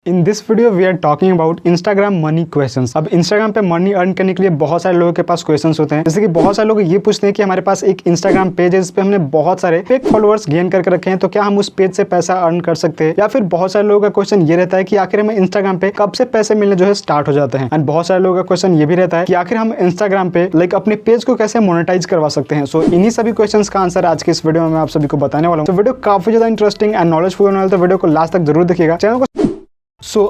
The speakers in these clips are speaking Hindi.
In this video we are talking about Instagram money questions. अब इंस्टाग्राम पे मनी अर्न करने के लिए बहुत सारे लोगों के पास क्वेश्चंस होते हैं। जैसे कि बहुत सारे लोग ये पूछते हैं कि हमारे पास एक इंस्टाग्राम पेज है, इस पे हमने बहुत सारे फेक फॉलोअर्स गेन करके रखे हैं, तो क्या हम उस पेज से पैसा अर्न कर सकते हैं? या फिर बहुत सारे लोगों का क्वेश्चन ये रहता है कि आखिर हमें इंस्टाग्राम पे कब से पैसे मिलने जो है स्टार्ट हो जाते हैं। एंड बहुत सारे लोगों का क्वेश्चन ये भी रहता है कि आखिर हम इंस्टाग्राम पे अपने पेज को कैसे मोनेटाइज करवा सकते हैं। सो इन्हीं सभी क्वेश्चंस का आंसर आज के इस वीडियो में मैं आप सभी को बताने वाला हूँ। तो वीडियो काफी ज्यादा इंटरेस्टिंग एंड नॉलेजफुल होने वाला है, तो वीडियो को लास्ट तक जरूर देखिएगा। चैनल को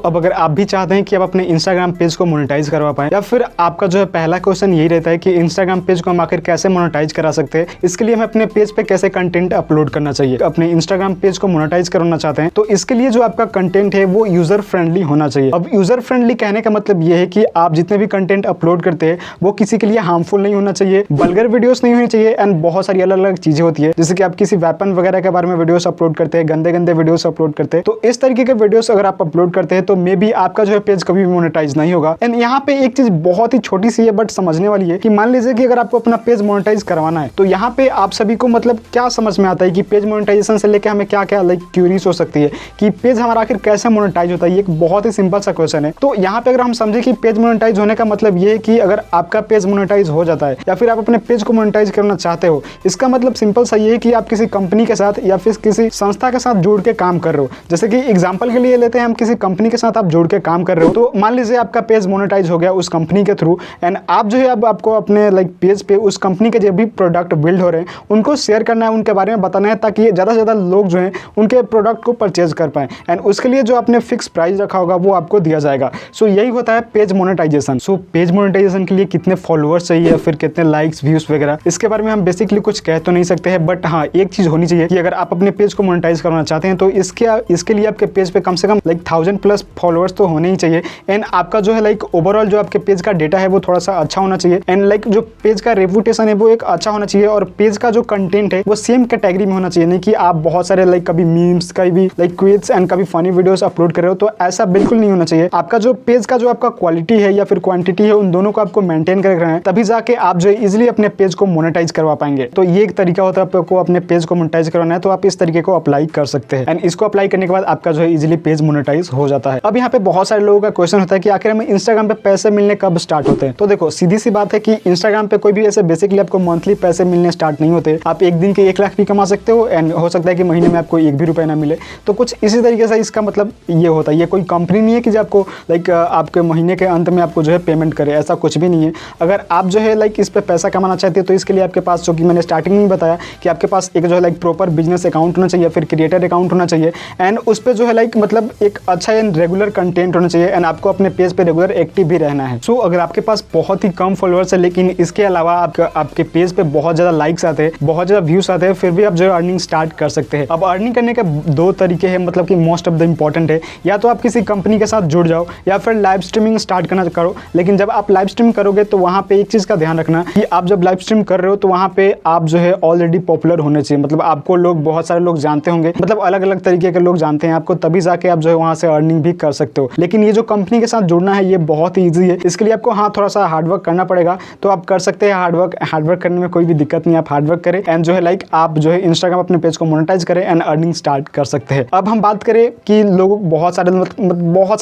अब अगर आप भी चाहते हैं कि आप अपने इंस्टाग्राम पेज को मोनेटाइज करवा पाएं, या फिर आपका जो है पहला क्वेश्चन यही रहता है कि इंस्टाग्राम पेज को हम आखिर कैसे मोनेटाइज करा सकते हैं, इसके लिए हमें अपने पेज पे कैसे कंटेंट अपलोड करना चाहिए, अपने इंस्टाग्राम पेज को मोनेटाइज करना चाहते हैं, तो इसके लिए जो आपका कंटेंट है वो यूजर फ्रेंडली होना चाहिए। अब यूजर फ्रेंडली कहने का मतलब ये है कि आप जितने भी कंटेंट अपलोड करते हैं वो किसी के लिए हार्मफुल नहीं होना चाहिए, वल्गर वीडियोस नहीं होनी चाहिए, एंड बहुत सारी अलग अलग चीजें होती है, जैसे कि आप किसी वेपन वगैरह के बारे में वीडियोस अपलोड करते हैं, गंदे गंदे वीडियोस अपलोड करते हैं, तो इस तरीके के वीडियोस अगर आप अपलोड करते हैं तो मे बी आपका जो है पेज कभी भी मोनेटाइज नहीं होगा। एंड यहाँ पे एक चीज बहुत ही छोटी सी है बट समझने वाली है कि मान लीजिए कि अगर आपको अपना पेज मोनेटाइज करवाना है, तो यहाँ पे आप सभी को क्या समझ में आता है कि पेज मोनेटाइजेशन से लेकर हमें क्या क्या क्यूरीज हो सकती है कि पेज हमारा आखिर कैसे मोनेटाइज होता है। ये एक बहुत ही सिंपल सा क्वेश्चन है। तो यहाँ पे अगर हम समझे कि पेज मोनेटाइज होने का मतलब ये है कि अगर आपका पेज मोनेटाइज हो जाता है या फिर आप अपने पेज को मोनेटाइज करना चाहते हो, इसका मतलब सिंपल सा ये है कि आप किसी कंपनी के साथ या फिर किसी संस्था के साथ जुड़ के काम कर रहे हो। जैसे कि एग्जाम्पल के लिए लेते हैं, हम किसी कंपनी के साथ आप जुड़ के काम कर रहे हो, तो मान लीजिए आपका पेज मोनेटाइज हो गया उस कंपनी के थ्रू, एंड आप जो है अब आपको अपने पेज पे उस कंपनी के जो भी प्रोडक्ट बिल्ड हो रहे हैं उनको शेयर करना है, उनके बारे में बताना है, ताकि ज़्यादा से ज़्यादा लोग जो हैं उनके प्रोडक्ट को परचेज कर पाएं। एंड उसके लिए जो आपने फिक्स प्राइस रखा होगा वो आपको दिया जाएगा। सो यही होता है page monetization. So page monetization के लिए कितने फॉलोअर्स चाहिए, फिर कितने लाइक्स, व्यूज वगैरह, इसके बारे में हम बेसिकली कुछ कह तो नहीं सकते हैं, बट हाँ एक चीज़ होनी चाहिए कि अगर आप अपने पेज को मोनेटाइज करना चाहते हैं तो इसके लिए आपके पेज पे कम से कम 1000+ फॉलोअर्स तो होने ही चाहिए। एंड आपका जो है ओवरऑल जो आपके पेज का डेटा है वो थोड़ा सा अच्छा होना चाहिए, एंड जो पेज का रेपुटेशन है वो एक अच्छा होना चाहिए, और पेज का जो कंटेंट है वो सेम कैटेगरी में होना चाहिए। नहीं कि आप बहुत सारे कभी मीम्स, कभी क्विज़ एंड कभी फनी वीडियोस अपलोड कर रहे हो, तो ऐसा बिल्कुल नहीं होना चाहिए। आपका जो पेज का जो आपका क्वालिटी है या फिर क्वांटिटी है, उन दोनों को आपको मेंटेन कर रखना है, तभी जाके आप जो है इजिली अपने पेज को मोनेटाइज करवा पाएंगे। तो ये एक तरीका होता है आपको अपने पेज को मोनेटाइज करवाना है, तो आप इस तरीके को अप्लाई कर सकते हैं, एंड इसको अप्लाई करने के बाद आपका जो है इजिली पेज मोनेटाइज हो जाता है। अब यहाँ पे बहुत सारे लोगों का क्वेश्चन होता है कि आखिर हमें इंस्टाग्राम पे पैसे मिलने कब स्टार्ट होते हैं। तो देखो सीधी सी बात है कि इंस्टाग्राम पे कोई भी ऐसे बेसिकली आपको मंथली पैसे मिलने स्टार्ट नहीं होते। आप एक दिन के 1 लाख भी कमा सकते हो, एंड हो सकता है कि महीने में आपको 1 भी रुपए ना मिले। तो कुछ इसी तरीके से इसका मतलब ये होता है। ये कोई कंपनी नहीं है कि जो आपको आपके महीने के अंत में आपको जो है पेमेंट करे, ऐसा कुछ भी नहीं है। अगर आप जो है इस पे पैसा कमाना चाहते हो तो इसके लिए आपके पास, जो कि मैंने स्टार्टिंग में बताया कि आपके पास एक जो है प्रॉपर बिजनेस अकाउंट होना चाहिए, फिर क्रिएटर अकाउंट होना चाहिए, एंड उस पर जो है एक अच्छा एंड रेगुलर कंटेंट होना चाहिए, एंड आपको अपने पेज पे रेगुलर एक्टिव भी रहना है। सो अगर आपके पास बहुत ही कम फॉलोअर्स है लेकिन इसके अलावा आपके पेज पे बहुत ज़्यादा लाइक्स आते हैं, बहुत ज़्यादा व्यूज आते हैं, फिर भी आप जो है अर्निंग स्टार्ट कर सकते हैं। अब अर्निंग करने के 2 तरीके हैं, कि मोस्ट ऑफ द इंपॉर्टेंट है, या तो आप किसी कंपनी के साथ जुड़ जाओ या फिर लाइव स्ट्रीमिंग स्टार्ट करना करो। लेकिन जब आप लाइव स्ट्रीम करोगे तो वहाँ पे एक चीज़ का ध्यान रखना कि आप जब लाइव स्ट्रीम कर रहे हो तो वहाँ पे आप जो है ऑलरेडी पॉपुलर होने चाहिए, आपको बहुत सारे लोग जानते होंगे, अलग अलग तरीके के लोग जानते हैं आपको, तभी जाके आप जो है वहाँ से अर्निंग भी कर सकते हो। लेकिन ये जो कंपनी के साथ जुड़ना है ये बहुत ही ईजी है, इसके लिए आपको थोड़ा सा हार्डवर्क करना पड़ेगा, तो आप कर सकते हैं। हार्डवर्क करने में कोई भी दिक्कत नहीं, आप हार्डवर्क करें एंड जो है आप जो है इंस्टाग्राम अपने पेज को मोनेटाइज करें एंड अर्निंग स्टार्ट कर सकते हैं। अब हम बात करें कि बहुत सारे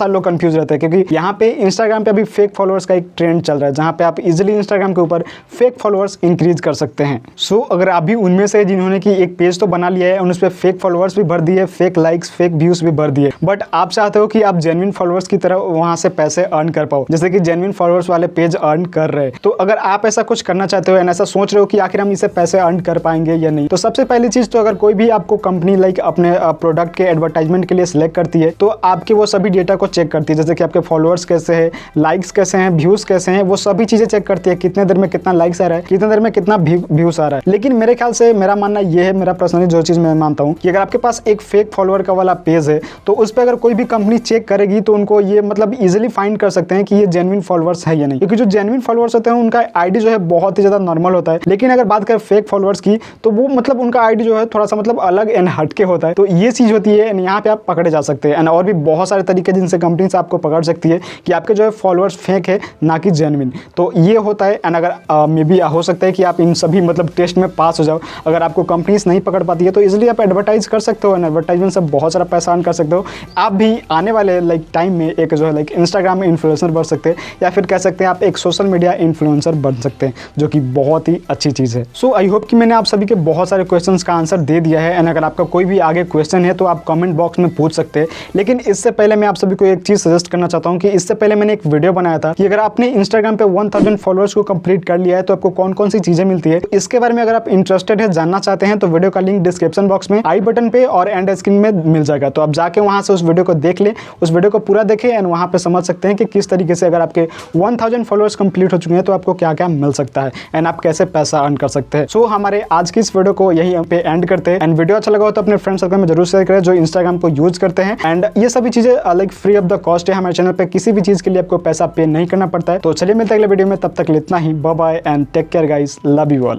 लोग कंफ्यूज रहते हैं, क्योंकि यहाँ पे इंस्टाग्राम पे अभी फेक फॉलोअर्स का एक ट्रेंड चल रहा है, जहाँ पे आप इजिली इंस्टाग्राम के ऊपर फेक फॉलोअर्स इंक्रीज कर सकते हैं। सो अगर आप भी उनमें से जिन्होंने कि एक पेज तो बना लिया है, उस पर फेक फॉलोअर्स भी भर दिए, फेक लाइक्स, फेक व्यूज भी भर दिए, बट आप चाहते हो कि आप जेन्युइन फॉलोअर्स की तरह वहां से पैसे अर्न कर पाओ, जैसे कि जेन्युइन फॉलोअर्स वाले पेज अर्न कर रहे हैं, तो अगर आप ऐसा कुछ करना चाहते हो एंड ऐसा सोच रहे हो कि आखिर हम इसे पैसे अर्न कर पाएंगे या नहीं, तो सबसे पहली चीज, तो अगर कोई भी आपको कंपनी अपने प्रोडक्ट के एडवर्टाइजमेंट के लिए सिलेक्ट करती है, तो आपके वो सभी डेटा को चेक करती है, जैसे कि आपके फॉलोअर्स कैसे हैं, लाइक्स कैसे हैं, व्यूज कैसे हैं, वो सभी चीजें चेक करती है, कितने देर में कितना लाइक्स आ रहा है, कितने देर में कितना व्यूज आ रहा है। लेकिन मेरे ख्याल से मेरा मानना ये है, मेरा पर्सनली जो चीज मैं मानता हूँ, कि अगर आपके पास एक फेक फॉलोअर का वाला पेज है तो उस पर अगर कोई भी कंपनी चेक करेगी तो उनको ये इजिली फाइंड कर सकते हैं कि ये जेन्युइन फॉलोअर्स है या नहीं, क्योंकि जो जेन्युइन फॉलोअर्स होते हैं उनका आईडी जो है बहुत ही ज्यादा नॉर्मल होता है। लेकिन अगर बात करें फेक फॉलोअर्स की, तो वो उनका आईडी जो है थोड़ा सा अलग एंड हटके होता है, तो ये चीज होती है, यहाँ पे आप पकड़े जा सकते हैं। एंड और भी बहुत सारे तरीके जिनसे कंपनी से आपको पकड़ सकती है कि आपके जो है फॉलोअर्स फेक है ना कि जेन्युइन, तो ये होता है। एंड अगर मे बी हो सकता है कि आप इन सभी टेस्ट में पास हो जाओ, अगर आपको कंपनीज नहीं पकड़ पाती है तो इजिली आप एडवर्टाइज कर सकते हो, एंड एडवर्टाइजमेंट से बहुत सारा पैसा अर्न कर सकते हो। आप भी आने वाले लाइक टाइम में एक जो है लाइक इंस्टाग्राम में इन्फ्लुएंसर बन सकते हैं, या फिर कह सकते हैं आप एक सोशल मीडिया इन्फ्लुएंसर बन सकते हैं, जो कि बहुत ही अच्छी चीज़ है। सो आई होप कि मैंने आप सभी के बहुत सारे क्वेश्चंस का आंसर दे दिया है। एंड अगर आपका कोई भी आगे क्वेश्चन है तो आप कमेंट बॉक्स में पूछ सकते हैं। लेकिन इससे पहले मैं आप सभी को एक चीज़ सजेस्ट करना चाहता हूँ कि इससे पहले मैंने एक वीडियो बनाया था कि अगर आपने इंस्टाग्राम पे 1000 फॉलोअर्स को कंप्लीट कर लिया है तो आपको कौन कौन सी चीज़ें मिलती है। इसके बारे में अगर आप इंटरेस्टेड है, जानना चाहते हैं, तो वीडियो का लिंक डिस्क्रिप्शन बॉक्स में, आई बटन पे और एंड स्क्रीन में मिल जाएगा। तो आप जाके वहां से उस वीडियो को देख लें, उस वीडियो को पूरा देखें एंड वहां पे समझ सकते हैं कि किस तरीके से अगर आपके 1000 फॉलोअर्स कंप्लीट हो चुके हैं तो आपको क्या क्या मिल सकता है एंड आप कैसे पैसा अर्न कर सकते हैं। सो हमारे आज की इस वीडियो को यही पे एंड करते हैं। एंड वीडियो अच्छा लगा हो तो अपने फ्रेंड सर्कल में जरूर शेयर करें जो इंस्टाग्राम को यूज करते हैं। एंड ये सभी चीजें like free of the cost है। हमारे चैनल पे किसी भी चीज के लिए आपको पैसा पे नहीं करना पड़ता है। तो चलिए मिलते हैं अगले वीडियो में, तब तक इतना ही। Bye bye and take care guys, love you all.